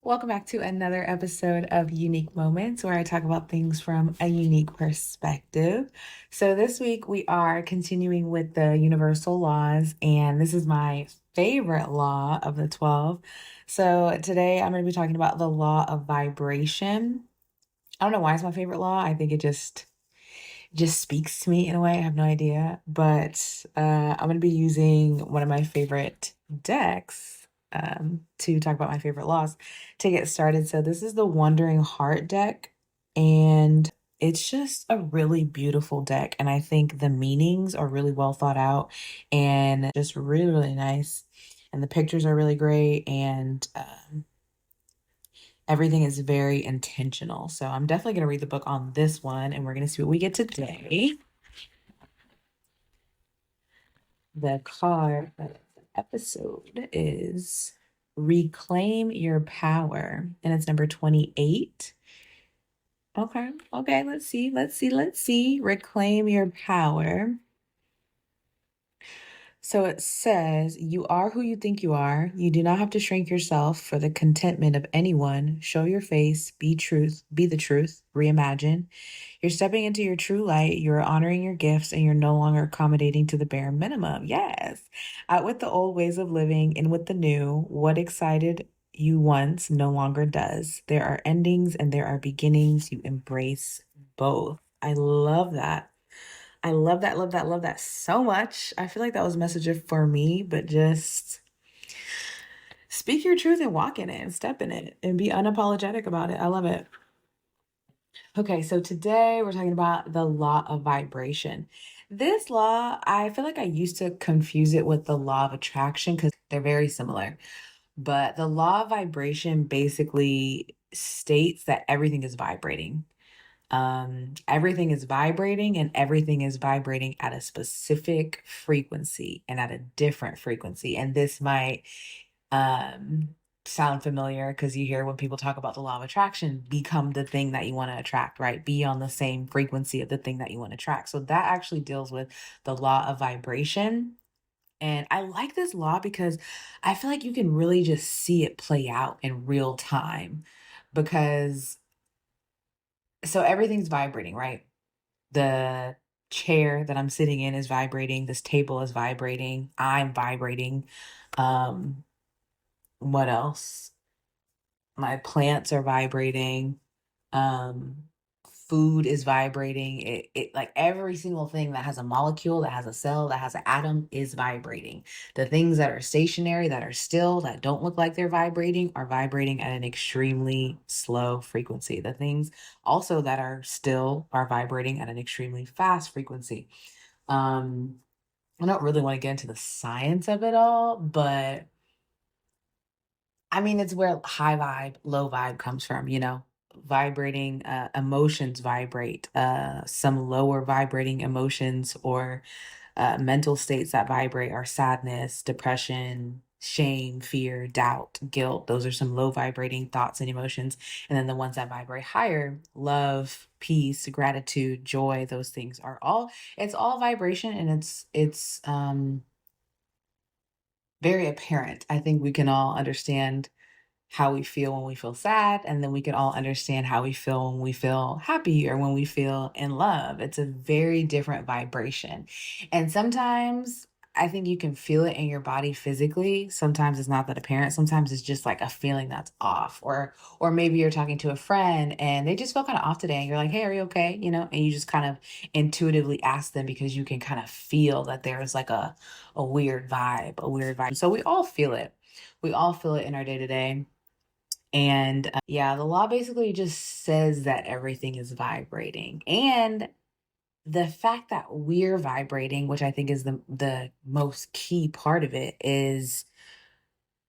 Welcome back to another episode of Unique Moments where I talk about things from a unique perspective. So, this week we are continuing with the universal laws, and this is my favorite law of the 12. So, today I'm going to be talking about the law of vibration. I don't know why it's my favorite law. I think it just speaks to me in a way. I have no idea, but I'm going to be using one of my favorite decks to talk about my favorite laws to get started. So this is the Wandering Heart deck, and it's just a really beautiful deck. And I think the meanings are really well thought out and just really, really nice. And the pictures are really great. And everything is very intentional. So I'm definitely going to read the book on this one, and we're going to see what we get today. The card of the episode is Reclaim Your Power, and it's number 28. Okay, let's see. Reclaim your power. So it says, you are who you think you are. You do not have to shrink yourself for the contentment of anyone. Show your face, be the truth, reimagine. You're stepping into your true light. You're honoring your gifts and you're no longer accommodating to the bare minimum. Yes. Out with the old ways of living, in with the new. What excited you once no longer does. There are endings and there are beginnings. You embrace both. I love that. I love that so much. I feel like that was a message for me, but just speak your truth and walk in it and step in it and be unapologetic about it. I love it. Okay, so today we're talking about the law of vibration. This law, I feel like I used to confuse it with the law of attraction because they're very similar. But the law of vibration basically states that everything is vibrating. Everything is vibrating and everything is vibrating at a specific frequency and at a different frequency. And this might um sound familiar because you hear when people talk about the law of attraction, become the thing that you want to attract, right? Be on the same frequency of the thing that you want to attract. So that actually deals with the law of vibration. And I like this law because I feel like you can really just see it play out in real time because so everything's vibrating, right? The chair that I'm sitting in is vibrating, this table is vibrating, I'm vibrating. Um, what else? My plants are vibrating. Um, food is vibrating. It like every single thing that has a molecule, that has a cell, that has an atom is vibrating. The things that are stationary, that are still, that don't look like they're vibrating, are vibrating at an extremely slow frequency. The things also that are still are vibrating at an extremely fast frequency. Um, I don't really want to get into the science of it all, but I mean, it's where high vibe, low vibe comes from, vibrating emotions vibrate, some lower vibrating emotions or mental states that vibrate are sadness, depression, shame, fear, doubt, guilt. Those are some low vibrating thoughts and emotions. And then the ones that vibrate higher, love, peace, gratitude, joy, those things are all, it's all vibration and it's very apparent. I think we can all understand how we feel when we feel sad, and then we can all understand how we feel when we feel happy or when we feel in love. It's a very different vibration. And sometimes I think you can feel it in your body physically. Sometimes it's not that apparent. Sometimes it's just like a feeling that's off. Or maybe you're talking to a friend and they just feel kind of off today and you're like, "Hey, are you okay?" And you just kind of intuitively ask them because you can kind of feel that there's like a weird vibe, a weird vibe. So we all feel it. We all feel it in our day-to-day. And yeah, the law basically just says that everything is vibrating. And the fact that we're vibrating, which I think is the most key part of it, is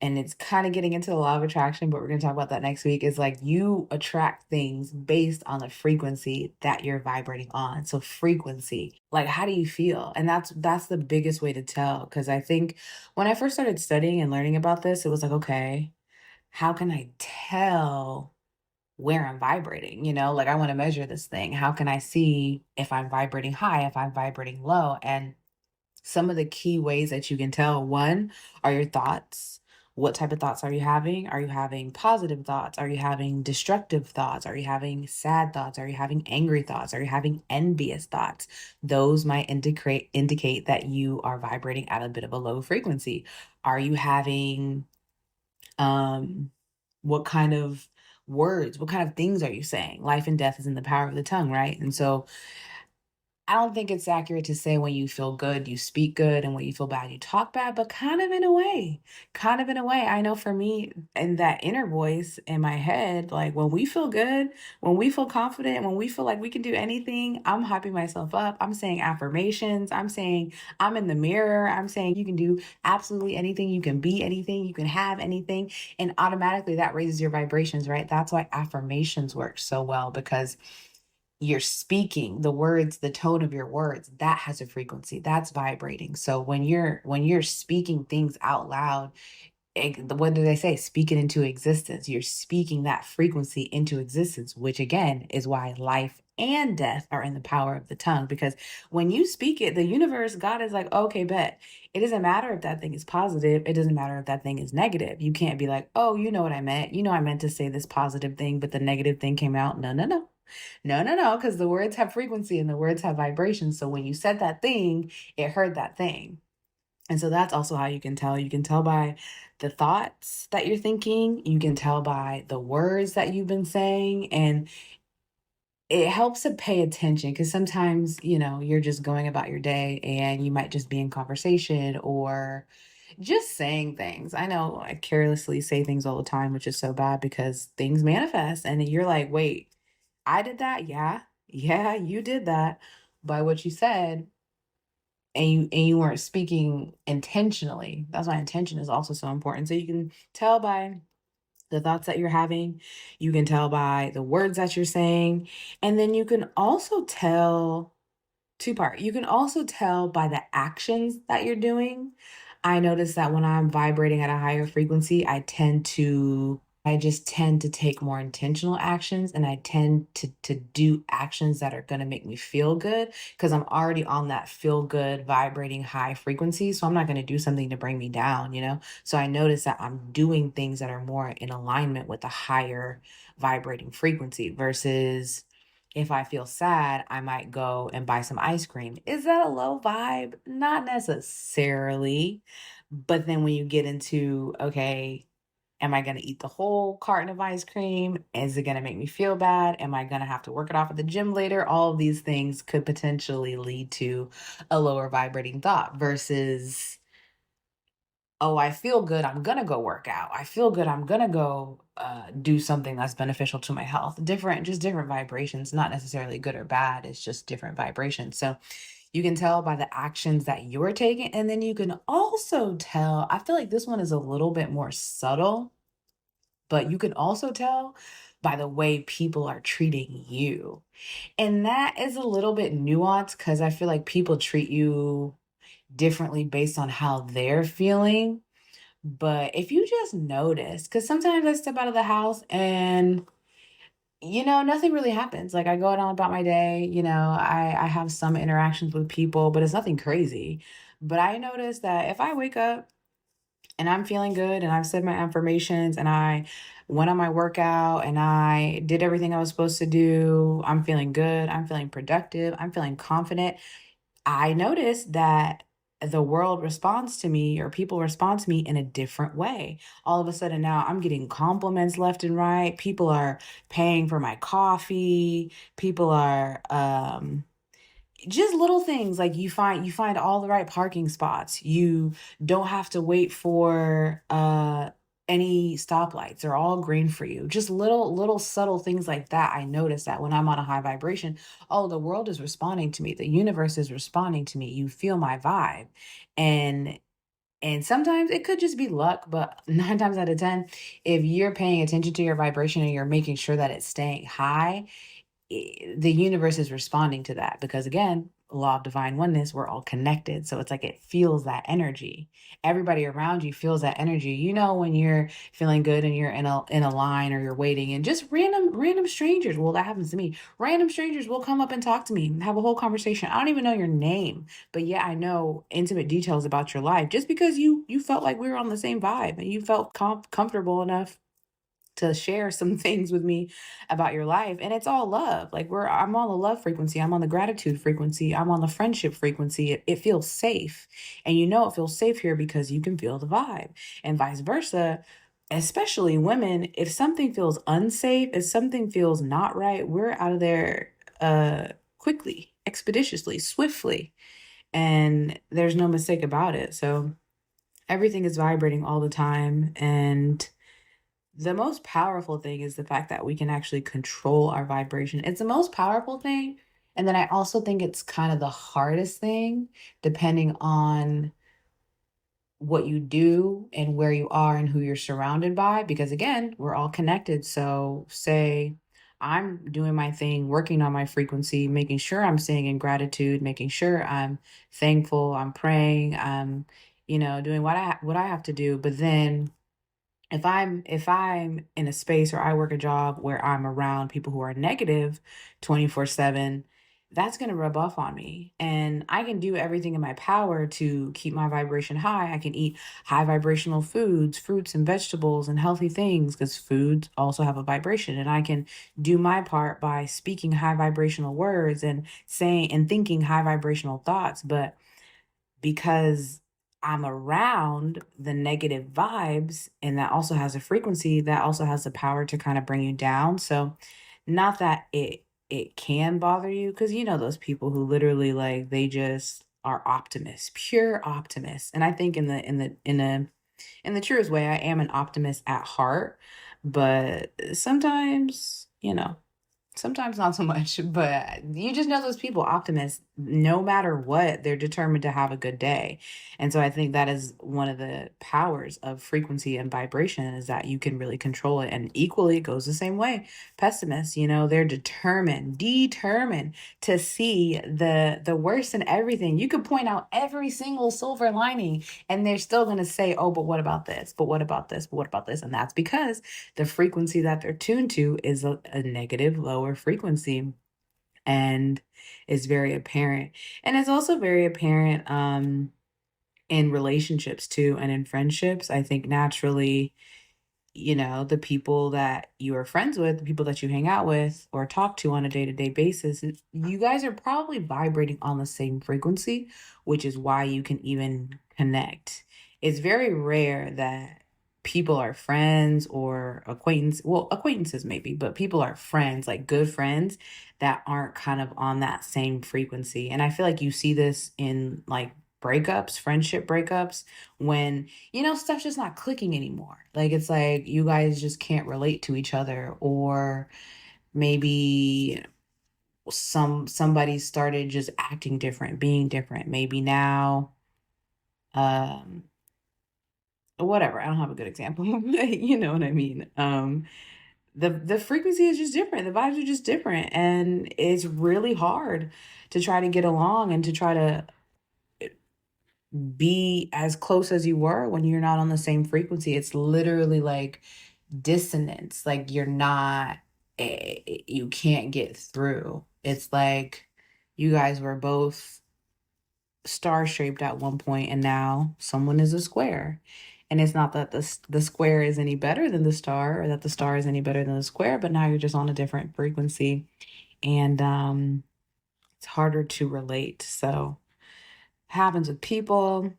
and it's kind of getting into the law of attraction, but we're going to talk about that next week, is like you attract things based on the frequency that you're vibrating on. So frequency, like how do you feel? And that's the biggest way to tell, because I think when I first started studying and learning about this, it was like, okay, how can I tell where I'm vibrating? Like I want to measure this thing. How can I see if I'm vibrating high, if I'm vibrating low? And some of the key ways that you can tell, one, are your thoughts. What type of thoughts are you having? Are you having positive thoughts? Are you having destructive thoughts? Are you having sad thoughts? Are you having angry thoughts? Are you having envious thoughts? Those might indicate that you are vibrating at a bit of a low frequency. Are you having um what kind of words, what kind of things are you saying? Life and death is in the power of the tongue, right? And so I don't think it's accurate to say when you feel good, you speak good, and when you feel bad, you talk bad, but kind of in a way. Kind of in a way. I know for me, and that inner voice in my head, like when we feel good, when we feel confident, when we feel like we can do anything, I'm hyping myself up. I'm saying affirmations. I'm saying I'm in the mirror. I'm saying you can do absolutely anything. You can be anything. You can have anything. And automatically that raises your vibrations, right? That's why affirmations work so well because you're speaking the words, the tone of your words, that has a frequency that's vibrating. So when you're speaking things out loud, what do they say, speak it into existence. You're speaking that frequency into existence, which again is why life and death are in the power of the tongue, because when you speak it, the universe, God is like, okay, bet. It doesn't matter if that thing is positive, it doesn't matter if that thing is negative. You can't be like, oh, you know what I meant, I meant to say this positive thing, but the negative thing came out. No, no, no. No, no, no, because the words have frequency and the words have vibration. So when you said that thing, it heard that thing. And so that's also how you can tell. You can tell by the thoughts that you're thinking, you can tell by the words that you've been saying. And it helps to pay attention because sometimes, you're just going about your day and you might just be in conversation or just saying things. I know I carelessly say things all the time, which is so bad because things manifest. And you're like, wait, I did that? Yeah. Yeah, you did that by what you said. And you weren't speaking intentionally. That's why intention is also so important. So you can tell by the thoughts that you're having, you can tell by the words that you're saying, and then you can also tell two part. You can also tell by the actions that you're doing. I notice that when I'm vibrating at a higher frequency, I just tend to take more intentional actions, and I tend to do actions that are going to make me feel good because I'm already on that feel good vibrating high frequency. So I'm not going to do something to bring me down. So I notice that I'm doing things that are more in alignment with a higher vibrating frequency versus if I feel sad, I might go and buy some ice cream. Is that a low vibe? Not necessarily. But then when you get into, okay, am I going to eat the whole carton of ice cream? Is it going to make me feel bad? Am I going to have to work it off at the gym later? All of these things could potentially lead to a lower vibrating thought versus, oh, I feel good, I'm going to go work out. I feel good, I'm going to go do something that's beneficial to my health. Just different vibrations, not necessarily good or bad. It's just different vibrations. So you can tell by the actions that you're taking. And then you can also tell, I feel like this one is a little bit more subtle, but you can also tell by the way people are treating you. And that is a little bit nuanced because I feel like people treat you differently based on how they're feeling. But if you just notice, because sometimes I step out of the house and nothing really happens. Like I go on about my day, I have some interactions with people, but it's nothing crazy. But I notice that if I wake up and I'm feeling good and I've said my affirmations and I went on my workout and I did everything I was supposed to do, I'm feeling good, I'm feeling productive, I'm feeling confident. I noticed that the world responds to me or people respond to me in a different way. All of a sudden now I'm getting compliments left and right. People are paying for my coffee. People are just little things like you find all the right parking spots. You don't have to wait for any stoplights. They're all green for you. Just little subtle things like that. I notice that when I'm on a high vibration, oh, the world is responding to me. The universe is responding to me. You feel my vibe. And and sometimes it could just be luck, but 9 times out of 10, if you're paying attention to your vibration and you're making sure that it's staying high, the universe is responding to that because again, law of divine oneness, we're all connected. So it's like it feels that energy. Everybody around you feels that energy. You know, when you're feeling good and you're in a line or you're waiting, and just random strangers. Well, that happens to me. Random strangers will come up and talk to me and have a whole conversation. I don't even know your name, but yeah, I know intimate details about your life just because you felt like we were on the same vibe and you felt comfortable enough to share some things with me about your life, and it's all love. Like, I'm on the love frequency, I'm on the gratitude frequency, I'm on the friendship frequency. It feels safe, and it feels safe here because you can feel the vibe, and vice versa. Especially women, if something feels unsafe, if something feels not right, we're out of there quickly, expeditiously, swiftly, and there's no mistake about it. So everything is vibrating all the time, and the most powerful thing is the fact that we can actually control our vibration. It's the most powerful thing. And then I also think it's kind of the hardest thing, depending on what you do and where you are and who you're surrounded by. Because again, we're all connected. So, say I'm doing my thing, working on my frequency, making sure I'm staying in gratitude, making sure I'm thankful, I'm praying, I'm, doing what I have to do. But then if I'm in a space or I work a job where I'm around people who are negative 24/7, that's going to rub off on me. And I can do everything in my power to keep my vibration high. I can eat high vibrational foods, fruits and vegetables and healthy things, because foods also have a vibration. And I can do my part by speaking high vibrational words and saying and thinking high vibrational thoughts. But because I'm around the negative vibes, and that also has a frequency, that also has the power to kind of bring you down. So not that it can bother you, because those people who literally, like, they just are optimists, pure optimists. And I think in the truest way, I am an optimist at heart, but sometimes not so much, but you just know those people, optimists, no matter what, they're determined to have a good day. And so I think that is one of the powers of frequency and vibration, is that you can really control it. And equally, it goes the same way. Pessimists, they're determined to see the worst in everything. You could point out every single silver lining, and they're still going to say, oh, but what about this? But what about this? But what about this? And that's because the frequency that they're tuned to is a negative, lower frequency, and is very apparent. And it's also very apparent in relationships too, and in friendships. I think naturally, the people that you are friends with, the people that you hang out with or talk to on a day-to-day basis, you guys are probably vibrating on the same frequency, which is why you can even connect. It's very rare that people are friends or acquaintances maybe, but people are friends, like good friends, that aren't kind of on that same frequency. And I feel like you see this in, like, breakups, friendship breakups, when stuff's just not clicking anymore. Like, it's like you guys just can't relate to each other, or maybe somebody started just acting different, being different. Maybe now, um, whatever. I don't have a good example, but you know what I mean. The frequency is just different. The vibes are just different, and it's really hard to try to get along and to try to be as close as you were when you're not on the same frequency. It's literally like dissonance. Like, you can't get through. It's like you guys were both star shaped at one point, and now someone is a square. And it's not that the square is any better than the star, or that the star is any better than the square, but now you're just on a different frequency, and it's harder to relate. So it happens with people.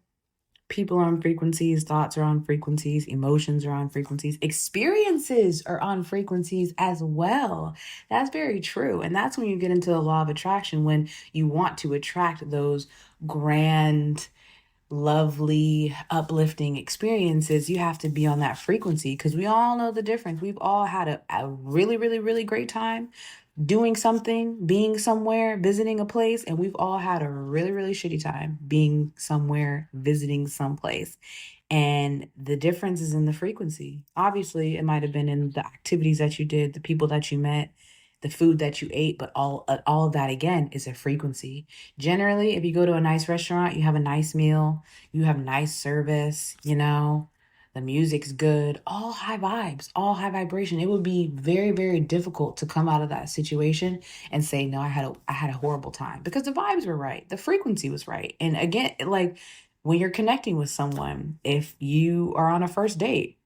People are on frequencies, thoughts are on frequencies, emotions are on frequencies, experiences are on frequencies as well. That's very true. And that's when you get into the law of attraction, when you want to attract those grand, lovely, uplifting experiences. You have to be on that frequency, because we all know the difference. We've all had a really, really, really great time doing something, being somewhere, visiting a place, and we've all had a really, really shitty time being somewhere, visiting someplace. And the difference is in the frequency. Obviously, it might have been in the activities that you did, the people that you met, the food that you ate, but all of that again is a frequency. Generally, if you go to a nice restaurant, you have a nice meal, you have nice service, the music's good, all high vibes, all high vibration. It would be very, very difficult to come out of that situation and say, no, I had a horrible time, because the vibes were right, the frequency was right. And again, like when you're connecting with someone, if you are on a first date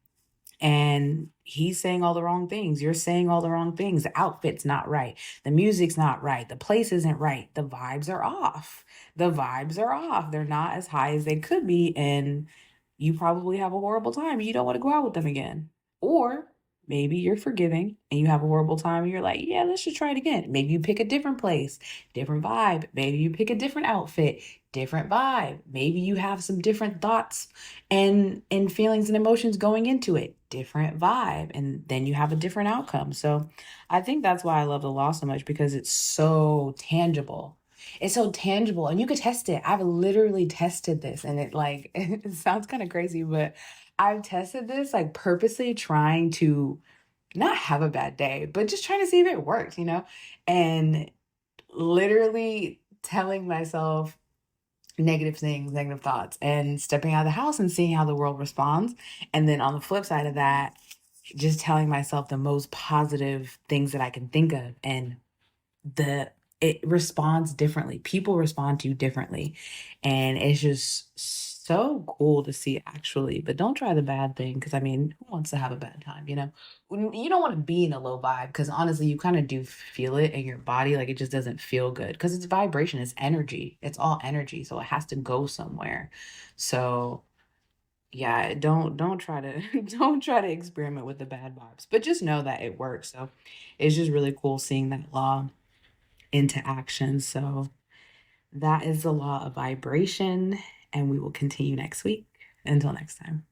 and he's saying all the wrong things, you're saying all the wrong things, the outfit's not right, the music's not right, the place isn't right, the vibes are off. The vibes are off. They're not as high as they could be, and you probably have a horrible time. You don't want to go out with them again. Or maybe you're forgiving and you have a horrible time and you're like, yeah, let's just try it again. Maybe you pick a different place, different vibe. Maybe you pick a different outfit, different vibe. Maybe you have some different thoughts and feelings and emotions going into it, different vibe. And then you have a different outcome. So I think that's why I love the law so much, because it's so tangible. It's so tangible and you could test it. I've literally tested this, and it like it sounds kind of crazy, but I've tested this like purposely trying to not have a bad day, but just trying to see if it works, and literally telling myself negative things, negative thoughts, and stepping out of the house and seeing how the world responds. And then on the flip side of that, just telling myself the most positive things that I can think of. And the it responds differently. People respond to you differently. And it's just so cool to see, actually. But don't try the bad thing, because I mean, who wants to have a bad time, You don't want to be in a low vibe, because honestly, you kind of do feel it in your body. Like it just doesn't feel good, because it's vibration, it's energy. It's all energy. So it has to go somewhere. So yeah, don't try to don't try to experiment with the bad vibes, but just know that it works. So it's just really cool seeing that law into action. So that is the law of vibration, and we will continue next week. Until next time.